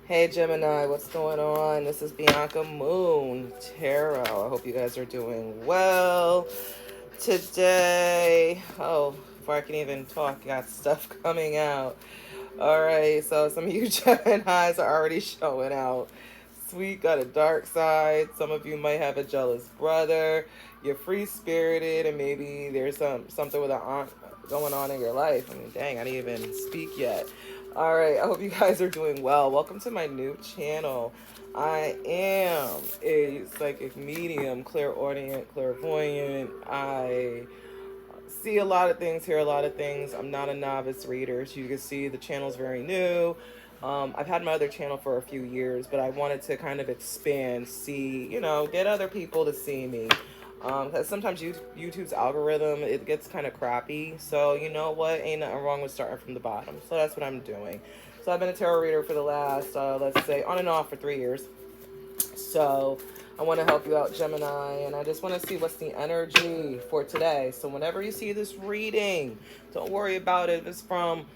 Hey Gemini, what's going on? This is Bianca Moon Tarot. I hope you guys are doing well today. Oh, before I can even talk, got stuff coming out. All right, so some of you Geminis are already showing out. Sweet got a dark side. Some of you might have a jealous brother. You're free spirited, and maybe there's something with an aunt going on in your life. I mean, dang, I didn't even speak yet. All right, I hope you guys are doing well. Welcome to my new channel. I am a psychic medium, clairaudient, clairvoyant. I see a lot of things, hear a lot of things. I'm not a novice reader. As you can see, the channel's very new. I've had my other channel for a few years, but I wanted to kind of expand, see, get other people to see me. Because sometimes YouTube's algorithm, it gets kind of crappy. So you know what? Ain't nothing wrong with starting from the bottom. So that's what I'm doing. So I've been a tarot reader for the last, let's say, on and off for 3 years. So I want to help you out, Gemini, and I just want to see what's the energy for today. So whenever you see this reading, don't worry about it. If it's from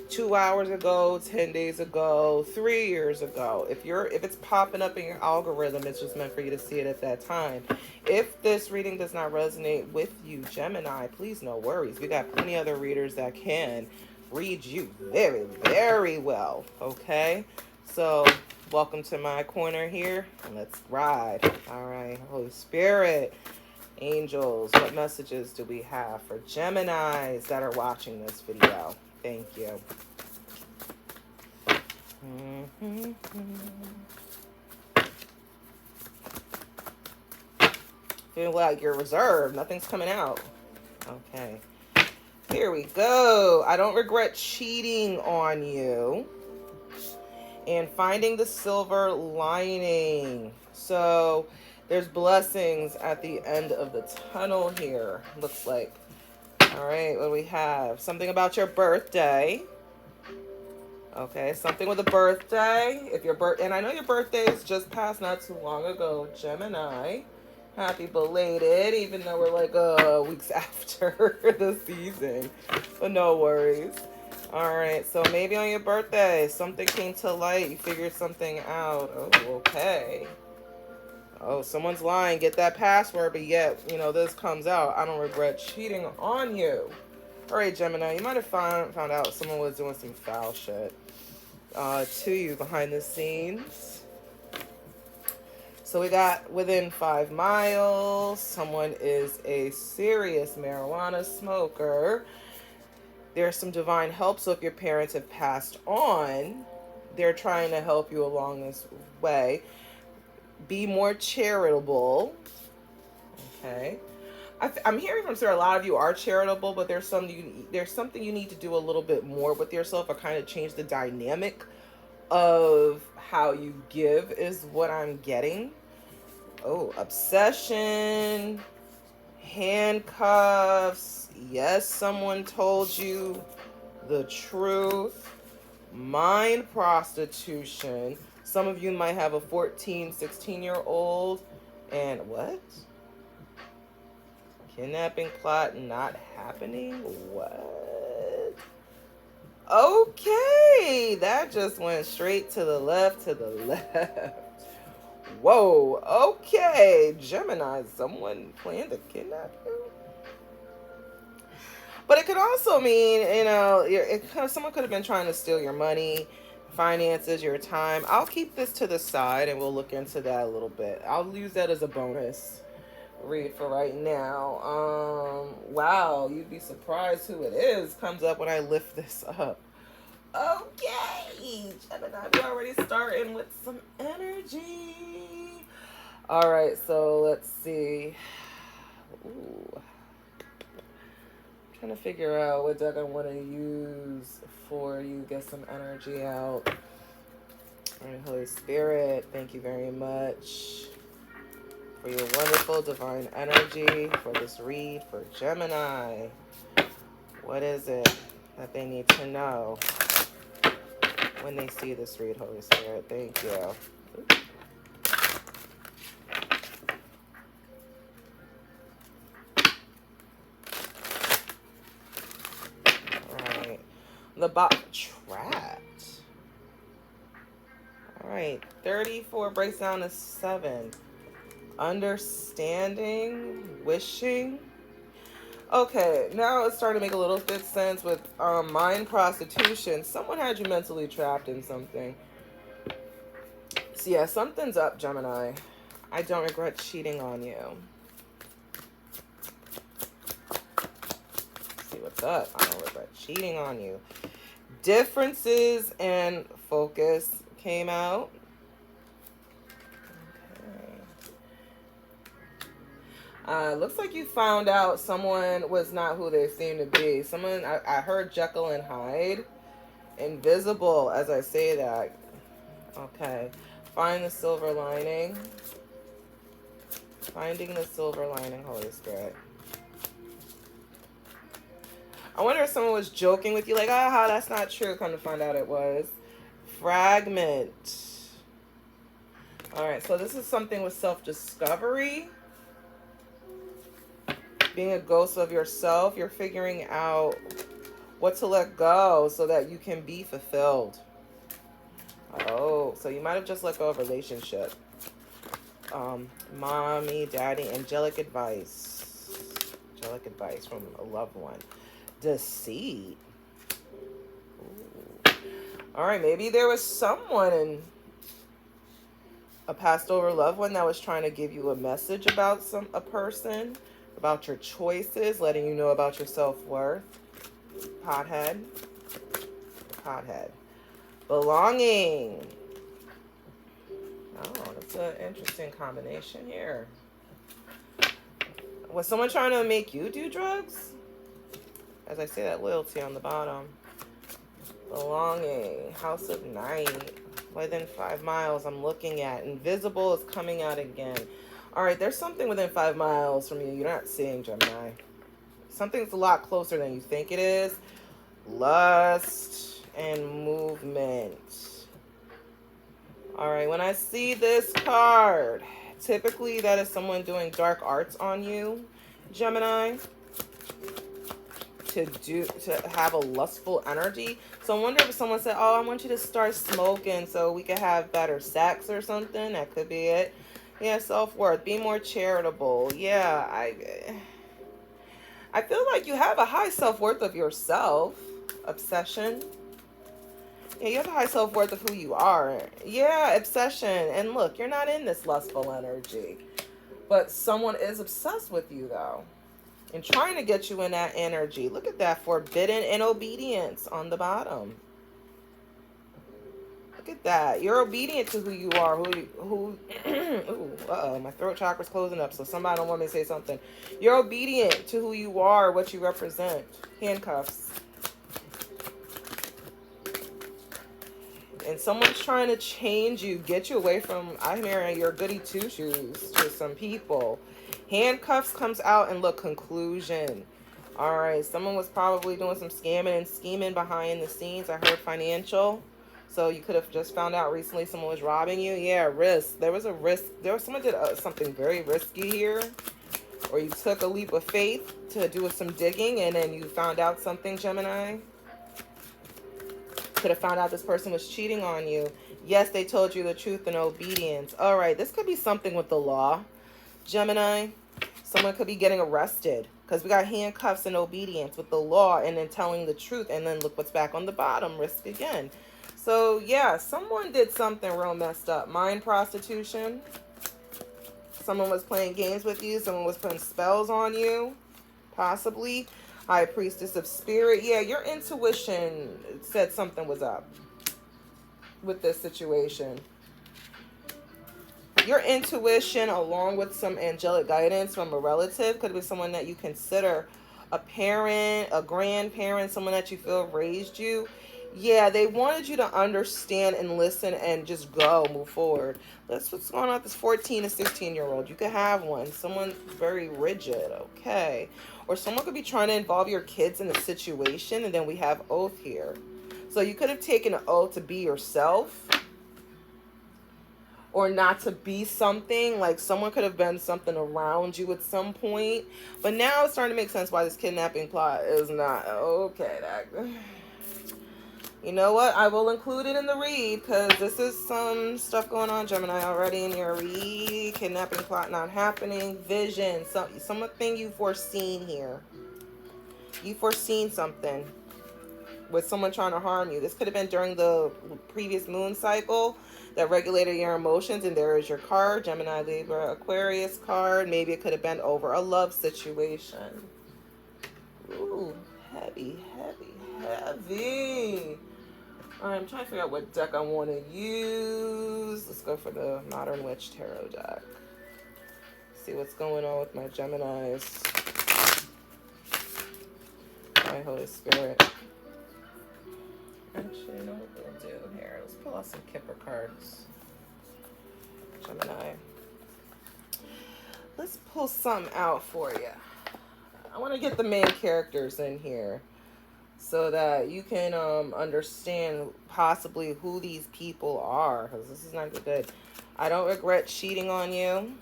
2 hours ago, 10 days ago, 3 years ago. If it's popping up in your algorithm, it's just meant for you to see it at that time. If this reading does not resonate with you, Gemini, please no worries. We got plenty other readers that can read you very, very well. Okay? So welcome to my corner here, and let's ride. All right, Holy Spirit, angels, what messages do we have for Geminis that are watching this video? Thank you. Feel like you're reserved. Nothing's coming out. Okay. Here we go. I don't regret cheating on you. And finding the silver lining. So there's blessings at the end of the tunnel here, looks like. All right, what do we have? Something about your birthday. Okay, something with a birthday. If your and I know your birthday is just passed not too long ago, Gemini. Happy belated, even though we're like weeks after the season. But no worries. All right, so maybe on your birthday, something came to light. You figured something out. Oh, okay. Oh, someone's lying. Get that password, but yet, this comes out. I don't regret cheating on you. All right, Gemini, you might have found out someone was doing some foul shit to you behind the scenes. So we got within 5 miles. Someone is a serious marijuana smoker. There's some divine help. So if your parents have passed on, they're trying to help you along this way. Be more charitable. Okay. I'm hearing from a lot of you are charitable, but there's something you need to do a little bit more with yourself, or kind of change the dynamic of how you give is what I'm getting. Oh, obsession, handcuffs. Yes, someone told you the truth. Mind prostitution. Some of you might have a 14, 16-year-old. And what? Kidnapping plot not happening? What? Okay, that just went straight to the left, Whoa, okay. Gemini, someone planned to kidnap you? But it could also mean, someone could have been trying to steal your money, finances, your time. I'll keep this to the side and we'll look into that a little bit. I'll use that as a bonus read for right now. Wow, you'd be surprised who it is. Comes up when I lift this up. Okay, Gemini, we're already starting with some energy. All right, so let's see. Ooh. Trying to figure out what deck I want to use for you. Get some energy out. All right, Holy Spirit, thank you very much for your wonderful divine energy for this read for Gemini. What is it that they need to know when they see this read, Holy Spirit? Thank you. All right. The trapped. right. 34 breaks down to 7. Understanding, wishing. Okay, now it's starting to make a little bit sense with mind prostitution. Someone had you mentally trapped in something. So yeah, something's up, Gemini. I don't regret cheating on you. Let's see what's up. I don't regret cheating on you. Differences and focus came out. Looks like you found out someone was not who they seem to be. Someone, I heard Jekyll and Hyde. Invisible as I say that. Okay. Find the silver lining. Finding the silver lining, Holy Spirit. I wonder if someone was joking with you, like, aha, that's not true. Come to find out it was. Fragment. All right, so this is something with self-discovery. Being a ghost of yourself, you're figuring out what to let go so that you can be fulfilled. Oh, so you might have just let go of a relationship. Mommy, daddy, angelic advice. Angelic advice from a loved one. Deceit. Ooh. All right, maybe there was someone in a passed over loved one that was trying to give you a message about a person, about your choices, letting you know about your self-worth. Pothead. Pothead. Belonging. Oh, that's an interesting combination here. Was someone trying to make you do drugs? As I say that, loyalty on the bottom. Belonging. House of Night. Within 5 miles, I'm looking at. Invisible is coming out again. All right, there's something within 5 miles from you you're not seeing, Gemini. Something's a lot closer than you think it is. Lust and movement. All right, when I see this card, typically that is someone doing dark arts on you, Gemini, to have a lustful energy. So I wonder if someone said, oh, I want you to start smoking so we can have better sex or something. That could be it. Yeah, self-worth. Be more charitable. Yeah, I feel like you have a high self-worth of yourself. Obsession. Yeah, you have a high self-worth of who you are. Yeah, obsession. And look, you're not in this lustful energy. But someone is obsessed with you, though. And trying to get you in that energy. Look at that. Forbidden and obedience on the bottom. Look at that. You're obedient to who you are. Ooh, uh-oh. My throat chakra's closing up, so somebody don't want me to say something. You're obedient to who you are, what you represent. Handcuffs. And someone's trying to change you, get you away from, I'm hearing your goody two-shoes to some people. Handcuffs comes out and look, conclusion. All right, someone was probably doing some scamming and scheming behind the scenes. I heard financial. So you could have just found out recently someone was robbing you. Yeah, risk. There was a risk. Someone did something very risky here. Or you took a leap of faith to do some digging and then you found out something, Gemini. Could have found out this person was cheating on you. Yes, they told you the truth in obedience. All right, this could be something with the law, Gemini. Someone could be getting arrested because we got handcuffs and obedience with the law and then telling the truth. And then look what's back on the bottom, risk again. So yeah, someone did something real messed up. Mind prostitution. Someone was playing games with you. Someone was putting spells on you, possibly. High priestess of spirit. Yeah, your intuition said something was up with this situation. Your intuition, along with some angelic guidance from a relative, could be someone that you consider a parent, a grandparent, someone that you feel raised you. Yeah, they wanted you to understand and listen and just go, move forward. That's what's going on with this 14 to 16-year-old. You could have one. Someone very rigid, okay. Or someone could be trying to involve your kids in a situation, and then we have oath here. So you could have taken an oath to be yourself or not to be something. Like someone could have been something around you at some point. But now it's starting to make sense why this kidnapping plot is not okay. You know what? I will include it in the read because this is some stuff going on, Gemini, already in your read. Kidnapping plot not happening. Vision. Something you foreseen here. You foreseen something with someone trying to harm you. This could have been during the previous moon cycle that regulated your emotions. And there is your card. Gemini, Libra, Aquarius card. Maybe it could have been over a love situation. Ooh, heavy, heavy, heavy. Alright, I'm trying to figure out what deck I want to use. Let's go for the Modern Witch Tarot deck. See what's going on with my Geminis. My Holy Spirit. Actually, you know what we'll do here? Let's pull out some Kipper cards. Gemini. Let's pull some out for you. I want to get the main characters in here so that you can understand possibly who these people are, because this is not good. I don't regret cheating on you.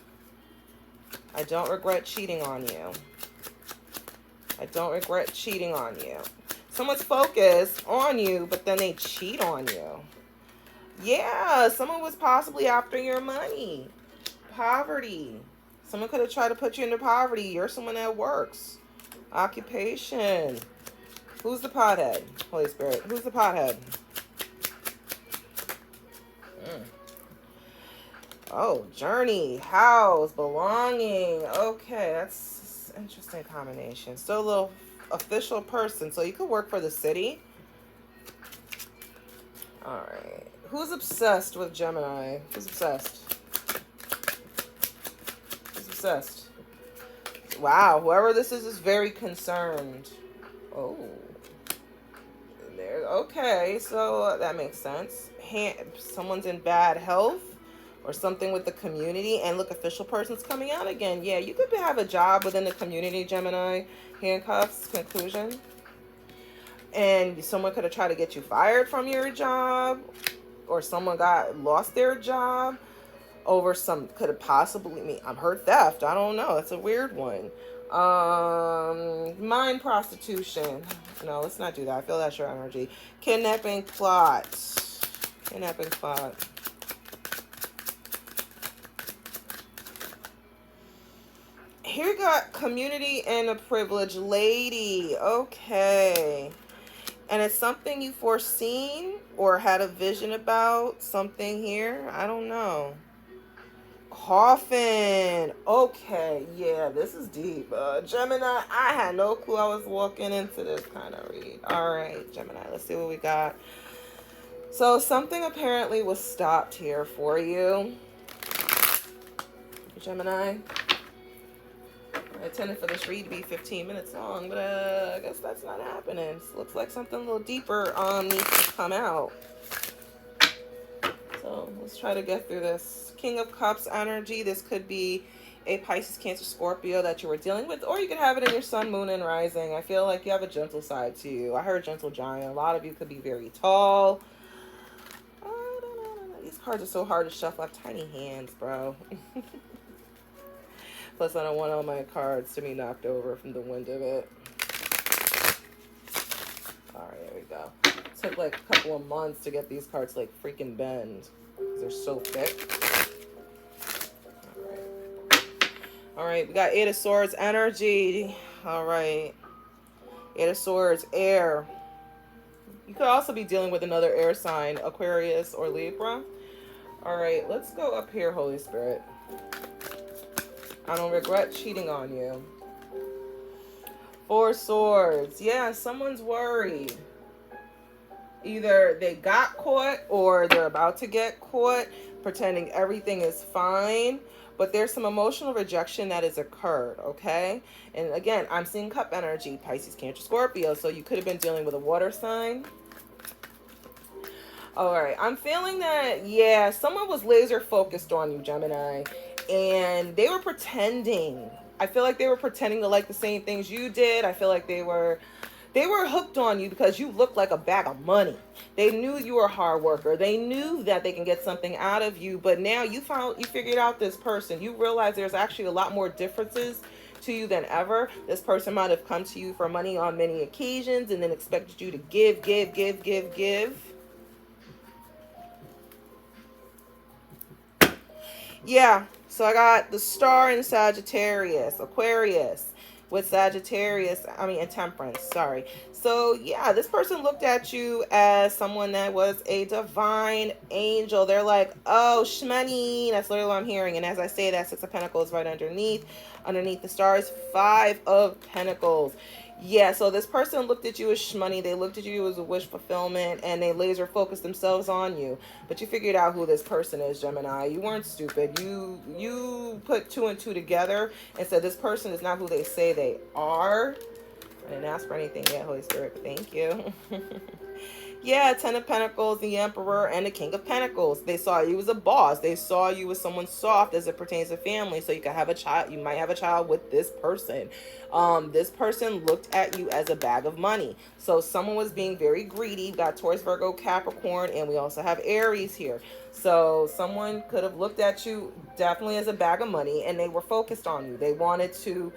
I don't regret cheating on you. I don't regret cheating on you. Someone's focused on you, but then they cheat on you. Yeah, someone was possibly after your money. Poverty. Someone could have tried to put you into poverty. You're someone that works. Occupation. Who's the pothead? Holy Spirit. Who's the pothead? Oh, journey, house, belonging. Okay, that's an interesting combination. Still a little official person. So you could work for the city. All right. Who's obsessed with Gemini? Who's obsessed? Who's obsessed? Wow, whoever this is very concerned. Oh. There. Okay, so that makes sense. Someone's in bad health or something with the community. And look, official person's coming out again. Yeah, you could have a job within the community, Gemini. Handcuffs, conclusion. And someone could have tried to get you fired from your job, or someone lost their job over some, could have possibly mean heard theft. I don't know. It's a weird one. Mind prostitution. No, let's not do that. I feel that's your energy. Kidnapping plot. Kidnapping plot. Here we got community and a privileged lady. Okay. And it's something you foreseen or had a vision about. Something here. I don't know. Coffin. Okay. Yeah, this is deep. Gemini, I had no clue I was walking into this kind of read. All right, Gemini, let's see what we got. So something apparently was stopped here for you, Gemini. I intended for this read to be 15 minutes long, but I guess that's not happening. So looks like something a little deeper needs to come out. So let's try to get through this. King of Cups energy. This could be a Pisces, Cancer, Scorpio that you were dealing with, or you could have it in your sun, moon, and rising. I feel like you have a gentle side to you. I heard gentle giant. A lot of you could be very tall. These cards are so hard to shuffle. I have tiny hands, bro. Plus, I don't want all my cards to be knocked over from the wind of it. All right, there we go. It took like a couple of months to get these cards like freaking bend. They're so thick. All right, we got Eight of Swords energy. All right. Eight of Swords, air. You could also be dealing with another air sign, Aquarius or Libra. All right, let's go up here, Holy Spirit. I don't regret cheating on you. Four Swords. Yeah, someone's worried. Either they got caught or they're about to get caught, pretending everything is fine. But there's some emotional rejection that has occurred, okay? And again, I'm seeing cup energy, Pisces, Cancer, Scorpio. So you could have been dealing with a water sign. All right, I'm feeling that, yeah, someone was laser focused on you, Gemini. And they were pretending. I feel like they were pretending to like the same things you did. I feel like they were hooked on you because you looked like a bag of money. They knew you were a hard worker. They knew that they can get something out of you. But now you figured out this person. You realize there's actually a lot more differences to you than ever. This person might have come to you for money on many occasions and then expected you to give, give, give, give, give. Yeah, so I got the star in Sagittarius, Aquarius with Sagittarius, and Temperance, sorry. So yeah, this person looked at you as someone that was a divine angel. They're like, oh, shmoney. That's literally what I'm hearing. And as I say that, Six of Pentacles right underneath the stars, Five of Pentacles. Yeah, so this person looked at you as shmoney. They looked at you as a wish fulfillment, and they laser focused themselves on you. But you figured out who this person is, Gemini. You weren't stupid. You put two and two together and said this person is not who they say they are. I didn't ask for anything yet, Holy Spirit, but thank you. Yeah, Ten of Pentacles, the Emperor, and the King of Pentacles. They saw you as a boss. They saw you as someone soft as it pertains to family. So you could have a child. You might have a child with this person. This person looked at you as a bag of money. So someone was being very greedy. We've got Taurus, Virgo, Capricorn, and we also have Aries here. So someone could have looked at you definitely as a bag of money, and they were focused on you. They wanted to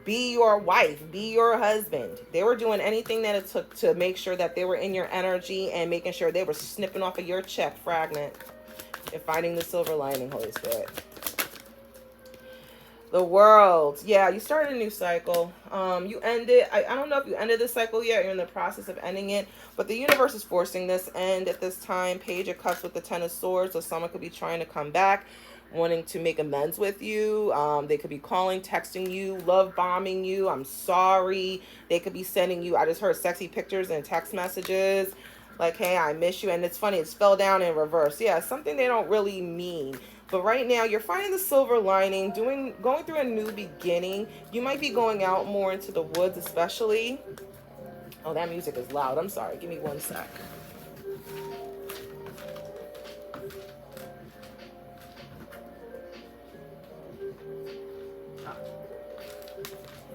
be your wife, be your husband. They were doing anything that it took to make sure that they were in your energy and making sure they were snipping off of your check fragment and finding the silver lining, Holy Spirit. The World. Yeah, you started a new cycle. You ended, I don't know if you ended this cycle yet. You're in the process of ending it, but the universe is forcing this end at this time. Page of Cups with the Ten of Swords. So someone could be trying to come back, wanting to make amends with you. They could be calling, texting you, love bombing you. I'm sorry. They could be sending you, I just heard sexy pictures and text messages like, hey, I miss you. And it's funny, it's fell down in reverse. Yeah, something they don't really mean. But right now, you're finding the silver lining, going through a new beginning. You might be going out more into the woods, especially. Oh, that music is loud. I'm sorry. Give me one sec.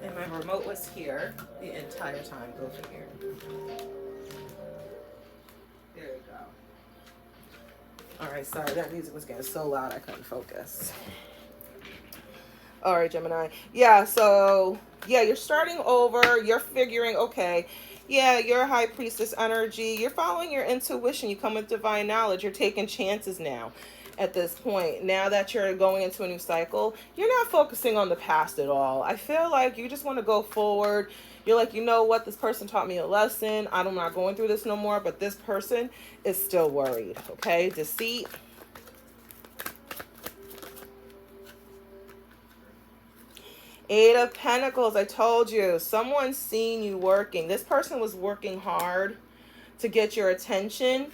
And my remote was here the entire time. Go figure. There you go. All right, sorry, that music was getting so loud I couldn't focus. All right, Gemini. Yeah, so, yeah, you're starting over. You're figuring, okay, yeah, you're a high priestess energy. You're following your intuition. You come with divine knowledge. You're taking chances now at this point. Now that you're going into a new cycle, you're not focusing on the past at all. I feel like you just want to go forward. You're like, you know what? This person taught me a lesson. I'm not going through this no more, but this person is still worried, okay? Deceit. Eight of Pentacles, I told you. Someone's seen you working. This person was working hard to get your attention.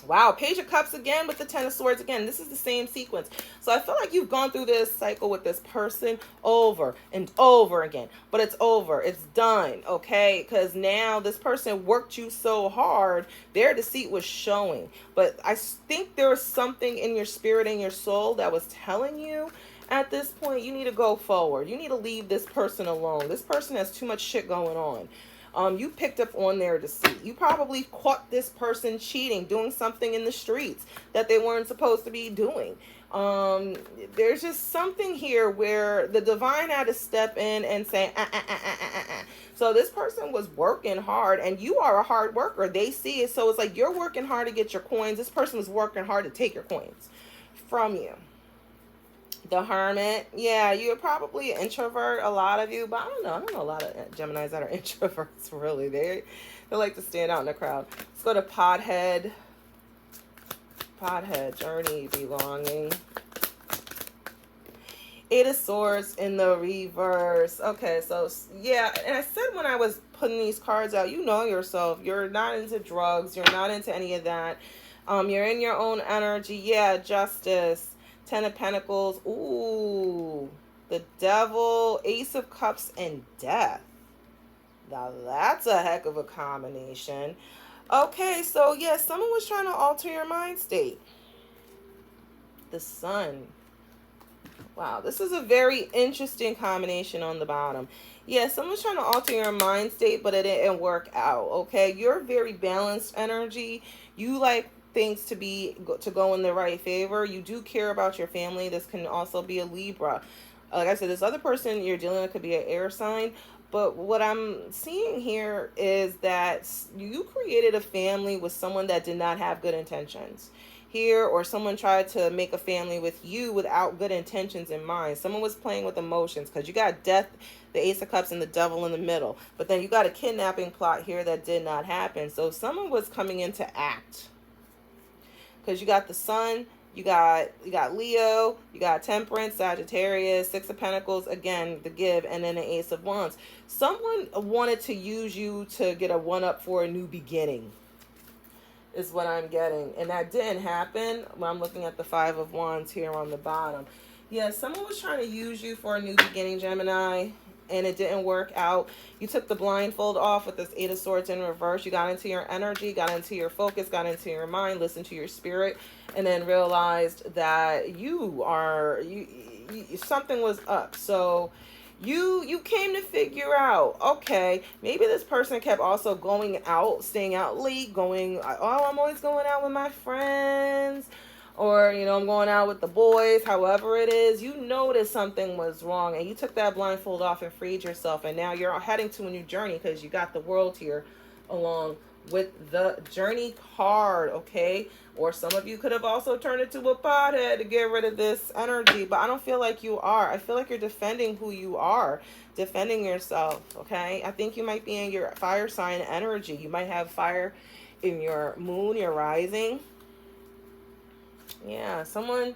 Wow, Page of Cups again with the Ten of Swords again. This is the same sequence. So I feel like you've gone through this cycle with this person over and over again. But it's over. It's done, okay? Because now this person worked you so hard, their deceit was showing. But I think there was something in your spirit and your soul that was telling you at this point you need to go forward. You need to leave this person alone. This person has too much shit going on. You picked up on their deceit. You probably caught this person cheating, doing something in the streets that they weren't supposed to be doing. There's just something here where the divine had to step in and say, So this person was working hard, and you are a hard worker. They see it. So it's like you're working hard to get your coins. This person was working hard to take your coins from you. The Hermit. Yeah, you're probably an introvert, a lot of you, but I don't know a lot of Geminis that are introverts, really. They like to stand out in the crowd. Let's go to Pothead. Pothead, journey, belonging. Eight of Swords in the reverse. Okay, so yeah, and I said when I was putting these cards out, you know yourself. You're not into drugs. You're not into any of that. You're in your own energy. Yeah, Justice. Ten of Pentacles. Ooh, the Devil, Ace of Cups, and Death. Now that's a heck of a combination. Okay, so yeah, someone was trying to alter your mind state. The Sun. Wow, this is a very interesting combination on the bottom. Yeah, someone's trying to alter your mind state, but it didn't work out, okay? You're very balanced energy. You like things to go in the right favor. You do care about your family. This can also be a Libra. Like I said, this other person you're dealing with could be an air sign. But what I'm seeing here is that you created a family with someone that did not have good intentions here, or someone tried to make a family with you without good intentions in mind. Someone was playing with emotions, because you got death, the Ace of Cups, and the devil in the middle. But then you got a kidnapping plot here that did not happen. So someone was coming in to act, because you got the sun, you got Leo, you got Temperance, Sagittarius, Six of Pentacles, again the give, and then the Ace of Wands. Someone wanted to use you to get a one up for a new beginning, is what I'm getting, and that didn't happen. When I'm looking at the Five of Wands here on the bottom, yeah, someone was trying to use you for a new beginning, Gemini, and it didn't work out. You took the blindfold off with this Eight of Swords in reverse. You got into your energy, got into your focus, got into your mind, listened to your spirit, and then realized that you something was up. So you came to figure out, okay, maybe this person kept also going out, staying out late, going, oh, I'm always going out with my friends, or, you know, I'm going out with the boys, however it is. You noticed something was wrong, and you took that blindfold off and freed yourself, and now you're heading to a new journey, because you got the World here along with the Journey card, okay? Or some of you could have also turned it to a pothead to get rid of this energy, but I don't feel like you are. I feel like you're defending who you are, defending yourself, okay? I think you might be in your fire sign energy. You might have fire in your moon, your rising. Yeah, someone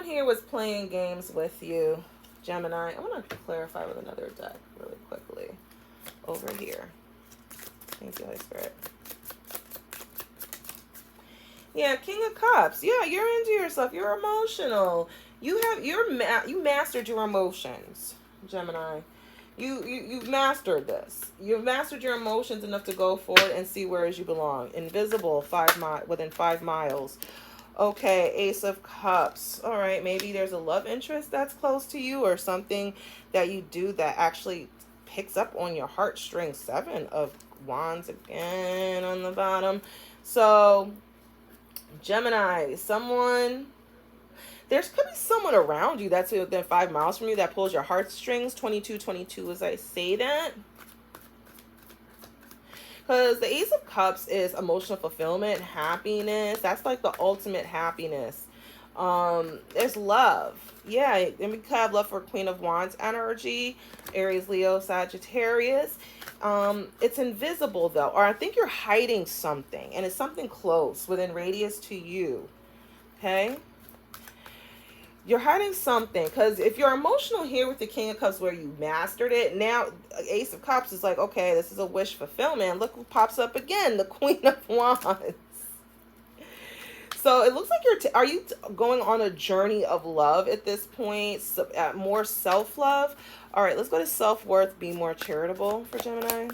here was playing games with you, Gemini. I want to clarify with another deck really quickly over here. Thank you, Holy Spirit. Yeah, King of Cups. Yeah, you're into yourself. You're emotional. You mastered your emotions, Gemini. You've mastered this. You've mastered your emotions enough to go forward and see where you belong. Invisible, within 5 miles. Okay, Ace of Cups. All right, maybe there's a love interest that's close to you, or something that you do that actually picks up on your heartstrings. 7 of Wands again on the bottom. So, Gemini, there could be someone around you that's within 5 miles from you that pulls your heartstrings. 22 as I say that. Because the Ace of Cups is emotional fulfillment, happiness. That's like the ultimate happiness. There's love. Yeah, and we could have love for Queen of Wands energy. Aries, Leo, Sagittarius. It's invisible though. Or I think you're hiding something. And it's something close, within radius to you. Okay? You're hiding something, because if you're emotional here with the King of Cups where you mastered it, now Ace of Cups is like, okay, this is a wish fulfillment. Look who pops up again, the Queen of Wands. So it looks like are you going on a journey of love at this point? More self-love? All right, let's go to self-worth. Be more charitable for Gemini.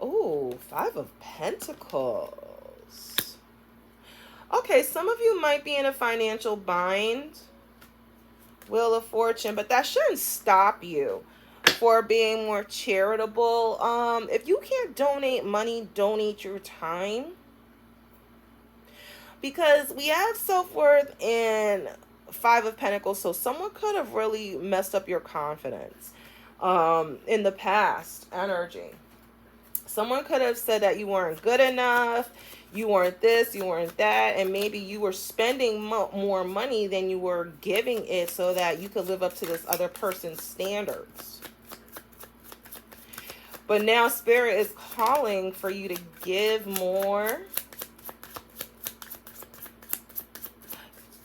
Oh, 5 of Pentacles. Okay, some of you might be in a financial bind. Wheel of Fortune, but that shouldn't stop you for being more charitable. If you can't donate money, donate your time. Because we have self-worth in 5 of Pentacles, so someone could have really messed up your confidence in the past energy. Someone could have said that you weren't good enough, you weren't this, you weren't that, and maybe you were spending more money than you were giving it so that you could live up to this other person's standards. But now Spirit is calling for you to give more.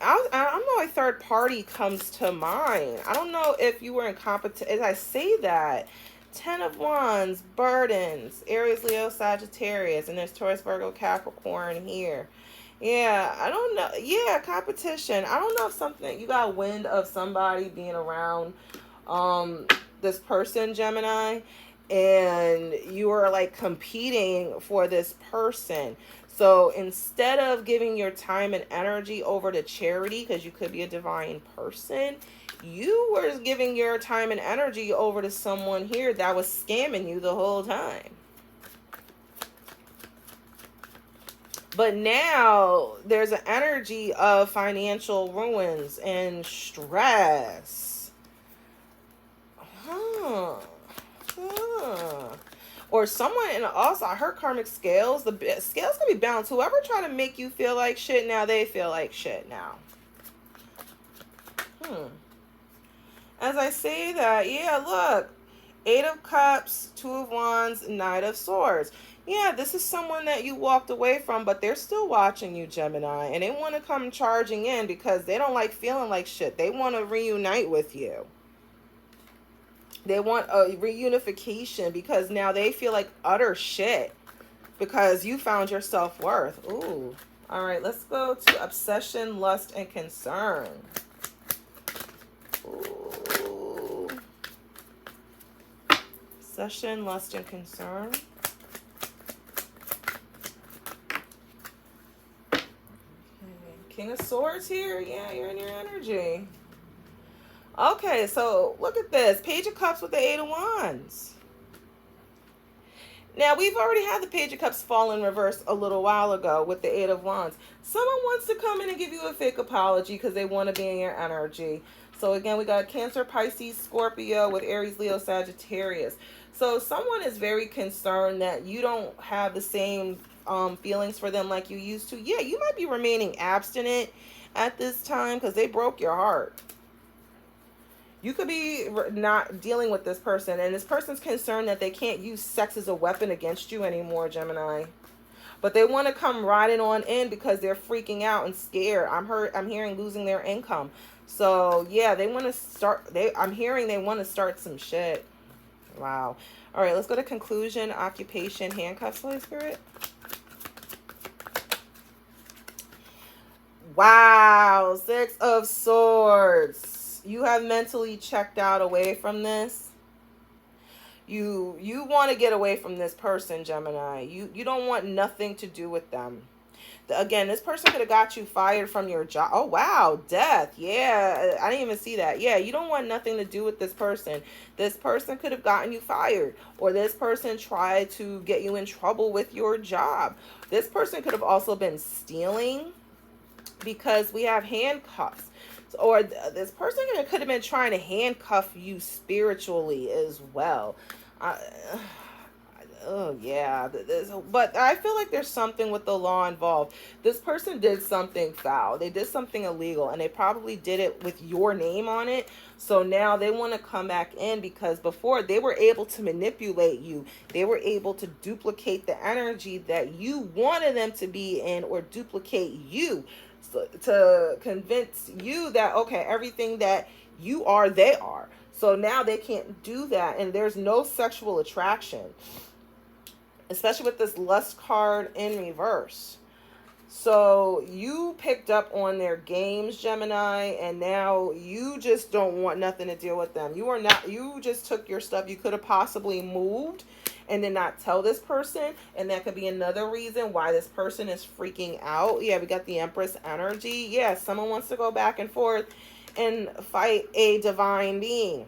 I don't know, a third party comes to mind. I don't know if you were in competition. As I say that, 10 of Wands, burdens, Aries, Leo, Sagittarius, and there's Taurus, Virgo, Capricorn here. Yeah, I don't know. Yeah, competition. I don't know if something, you got wind of somebody being around this person, Gemini, and you are like competing for this person. So instead of giving your time and energy over to charity, because you could be a divine person, you were giving your time and energy over to someone here that was scamming you the whole time. But now there's an energy of financial ruins and stress. Huh. Huh. Or someone, and also I heard karmic scales. The scales can be balanced. Whoever trying to make you feel like shit now, they feel like shit now. As I say that, yeah, look. 8 of Cups, 2 of Wands, Knight of Swords. Yeah, this is someone that you walked away from, but they're still watching you, Gemini. And they want to come charging in because they don't like feeling like shit. They want to reunite with you. They want a reunification because now they feel like utter shit because you found your self-worth. Ooh. All right, let's go to obsession, lust, and concern. Ooh. Obsession, lust, and concern. Okay. King of Swords here. Yeah, you're in your energy. Okay, so look at this. Page of Cups with the 8 of Wands. Now, we've already had the Page of Cups fall in reverse a little while ago with the 8 of Wands. Someone wants to come in and give you a fake apology because they want to be in your energy. So, again, we got Cancer, Pisces, Scorpio with Aries, Leo, Sagittarius. So, someone is very concerned that you don't have the same feelings for them like you used to. Yeah, you might be remaining abstinent at this time because they broke your heart. You could be not dealing with this person, and this person's concerned that they can't use sex as a weapon against you anymore, Gemini. But they want to come riding on in because they're freaking out and scared. I'm hearing losing their income. So yeah, they want to start. I'm hearing they want to start some shit. Wow. All right, let's go to conclusion, occupation, handcuffs, Holy Spirit. Wow, 6 of Swords. You have mentally checked out away from this. You want to get away from this person, Gemini. You don't want nothing to do with them. Again, this person could have got you fired from your job. Oh, wow. Death. Yeah, I didn't even see that. Yeah, you don't want nothing to do with this person. This person could have gotten you fired. Or this person tried to get you in trouble with your job. This person could have also been stealing because we have handcuffs. Or this person could have been trying to handcuff you spiritually as well. Oh, yeah. But I feel like there's something with the law involved. This person did something foul. They did something illegal, and they probably did it with your name on it. So now they want to come back in because before they were able to manipulate you. They were able to duplicate the energy that you wanted them to be in or duplicate you. To convince you that, okay, everything that you are, they are. So now they can't do that, and there's no sexual attraction, especially with this lust card in reverse. So you picked up on their games, Gemini, and now you just don't want nothing to deal with them. You just took your stuff. You could have possibly moved and then not tell this person, and that could be another reason why this person is freaking out. Yeah, we got the Empress energy. Yeah, someone wants to go back and forth and fight a divine being.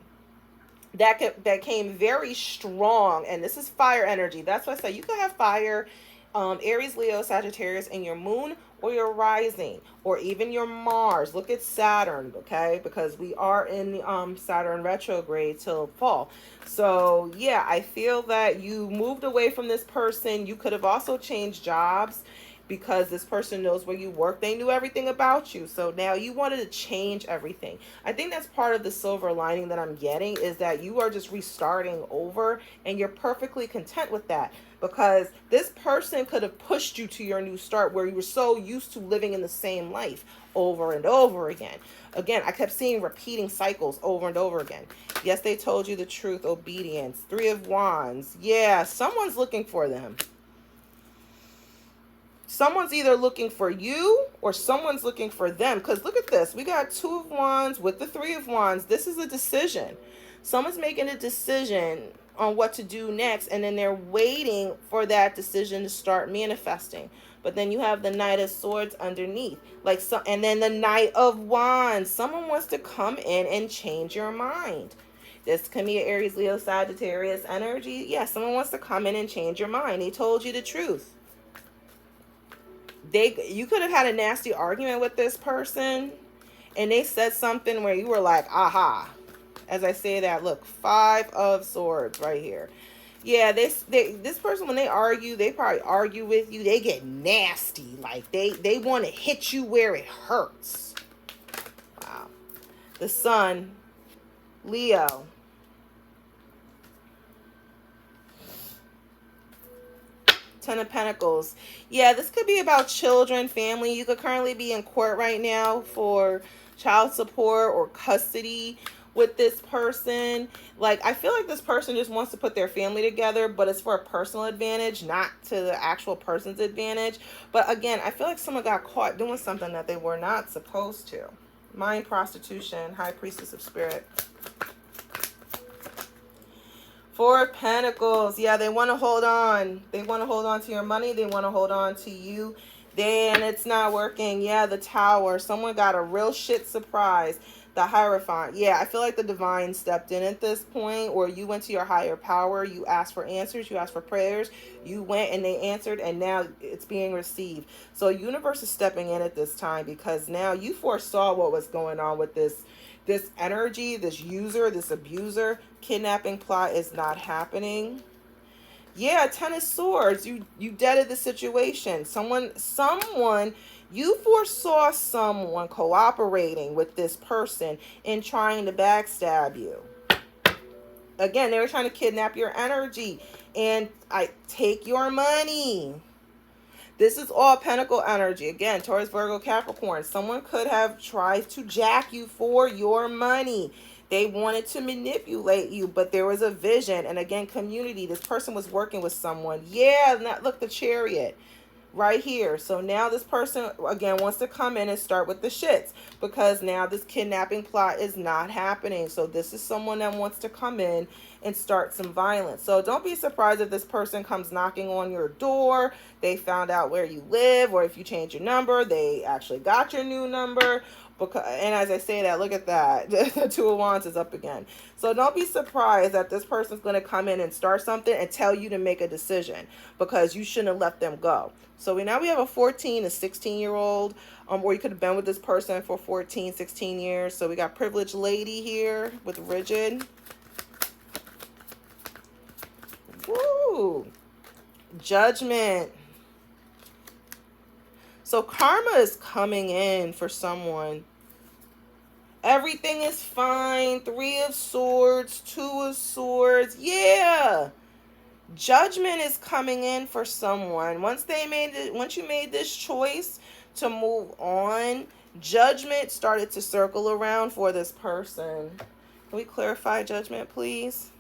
That came very strong, and this is fire energy. That's why I say you could have fire, Aries, Leo, Sagittarius in your moon or your rising or even your Mars. Look at Saturn, okay? Because we are in the Saturn retrograde till fall. So yeah, I feel that you moved away from this person. You could have also changed jobs because this person knows where you work. They knew everything about you. So now you wanted to change everything. I think that's part of the silver lining that I'm getting, is that you are just restarting over and you're perfectly content with that, because this person could have pushed you to your new start where you were so used to living in the same life over and over again. Again, I kept seeing repeating cycles over and over again. Yes, they told you the truth. Obedience. 3 of Wands. Yeah, someone's looking for them. Someone's either looking for you or someone's looking for them. Because look at this. We got 2 of Wands with the 3 of Wands. This is a decision. Someone's making a decision on what to do next, and then they're waiting for that decision to start manifesting. But then you have the Knight of Swords underneath. And then the Knight of Wands. Someone wants to come in and change your mind. This can be an Aries, Leo, Sagittarius energy. Yeah, someone wants to come in and change your mind. They told you the truth. You could have had a nasty argument with this person, and they said something where you were like, aha. As I say that, look, 5 of Swords right here. Yeah, this person, when they argue, they probably argue with you. They get nasty. Like, they want to hit you where it hurts. Wow. The Sun, Leo. Ten of Pentacles. Yeah, this could be about children, family. You could currently be in court right now for child support or custody with this person. Like, I feel like this person just wants to put their family together, but it's for a personal advantage, not to the actual person's advantage. But again, I feel like someone got caught doing something that they were not supposed to. Mind prostitution, High Priestess of Spirit. 4 of Pentacles. Yeah, they want to hold on. They want to hold on to your money. They want to hold on to you. And it's not working. Yeah, the Tower. Someone got a real shit surprise. The Hierophant. Yeah, I feel like the Divine stepped in at this point, or you went to your higher power. You asked for answers. You asked for prayers. You went and they answered, and now it's being received. So universe is stepping in at this time, because now you foresaw what was going on with this energy, this user, this abuser. Kidnapping plot is not happening. Yeah, 10 of Swords. You deaded the situation. Someone, you foresaw someone cooperating with this person and trying to backstab you. Again, they were trying to kidnap your energy and take your money. This is all Pentacle energy. Again, Taurus, Virgo, Capricorn. Someone could have tried to jack you for your money. They wanted to manipulate you, but there was a vision. And again, community. This person was working with someone. Yeah, look, the Chariot right here. So now this person, again, wants to come in and start with the shits, because now this kidnapping plot is not happening. So this is someone that wants to come in and start some violence. So don't be surprised if this person comes knocking on your door. They found out where you live, or if you change your number, they actually got your new number. And as I say that, look at that. The 2 of Wands is up again. So don't be surprised that this person's going to come in and start something and tell you to make a decision, because you shouldn't have left them go. So now we have a 14, a 16-year-old, or you could have been with this person for 14, 16 years. So we got Privileged Lady here with Rigid. Woo! Judgment. So karma is coming in for someone. Everything is fine. 3 of Swords, 2 of Swords. Yeah. Judgment is coming in for someone. Once you made this choice to move on, judgment started to circle around for this person. Can we clarify judgment, please?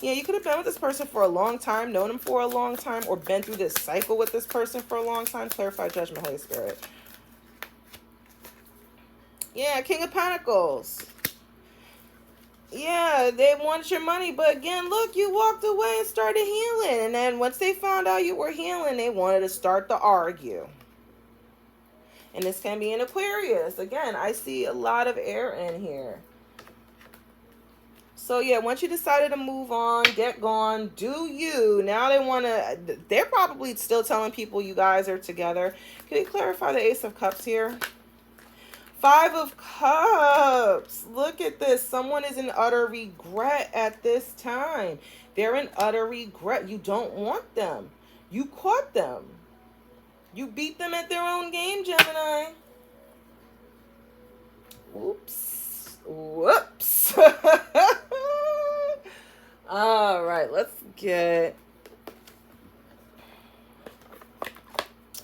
Yeah, you could have been with this person for a long time, known them for a long time, or been through this cycle with this person for a long time. Clarify judgment, Holy Spirit. Yeah, King of Pentacles. Yeah, they wanted your money, but again, look, you walked away and started healing. And then once they found out you were healing, they wanted to start to argue. And this can be an Aquarius. Again, I see a lot of air in here. So yeah, once you decided to move on, get gone, do you. Now they're probably still telling people you guys are together. Can you clarify the Ace of Cups here? 5 of Cups. Look at this. Someone is in utter regret at this time. They're in utter regret. You don't want them. You caught them. You beat them at their own game, Gemini. Oops. Whoops. All right, let's get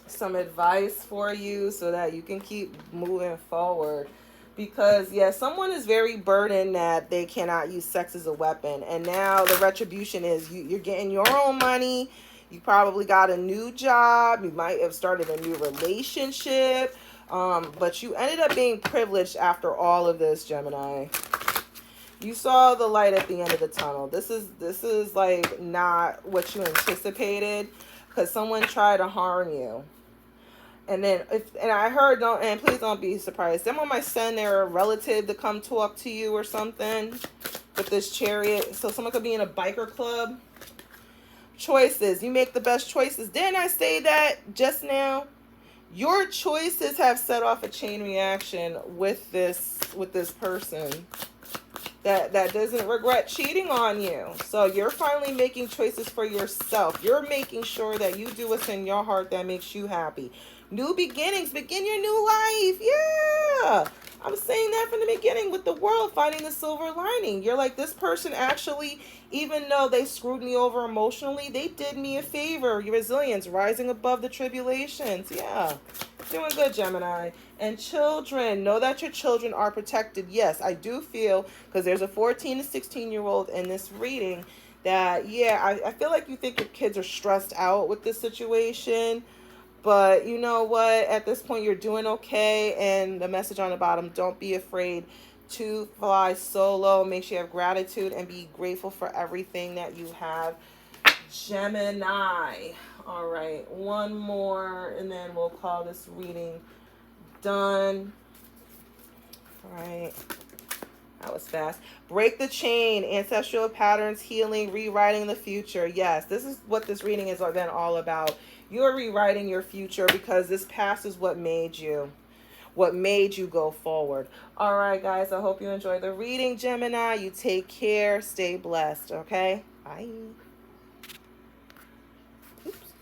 some advice for you so that you can keep moving forward. Because yeah, someone is very burdened that they cannot use sex as a weapon, and now the retribution is you're getting your own money. You probably got a new job. You might have started a new relationship, but you ended up being privileged after all of this, Gemini. You saw the light at the end of the tunnel. This is like not what you anticipated, because someone tried to harm you. And then, I heard, and please don't be surprised, someone might send their relative to come talk to you or something with this Chariot. So someone could be in a biker club. Choices. You make the best choices. Didn't I say that just now? Your choices have set off a chain reaction with this person that doesn't regret cheating on you. So you're finally making choices for yourself. You're making sure that you do what's in your heart that makes you happy. New beginnings, begin your new life. Yeah. I'm saying that from the beginning with the world, finding the silver lining. You're like, this person actually, even though they screwed me over emotionally, they did me a favor. Your resilience, rising above the tribulations. Yeah. Doing good, Gemini. And children, know that your children are protected. Yes, I do feel, because there's a 14 to 16-year-old in this reading, that, yeah, I feel like you think your kids are stressed out with this situation. But you know what? At this point, you're doing okay. And the message on the bottom, don't be afraid to fly solo. Make sure you have gratitude and be grateful for everything that you have. Gemini. All right, one more, and then we'll call this reading done. All right. That was fast. Break the chain, ancestral patterns, healing, rewriting the future. Yes, this is what this reading has been all about. You're rewriting your future because this past is what made you go forward. All right, guys, I hope you enjoyed the reading, Gemini. You take care. Stay blessed, okay? Bye. Oops.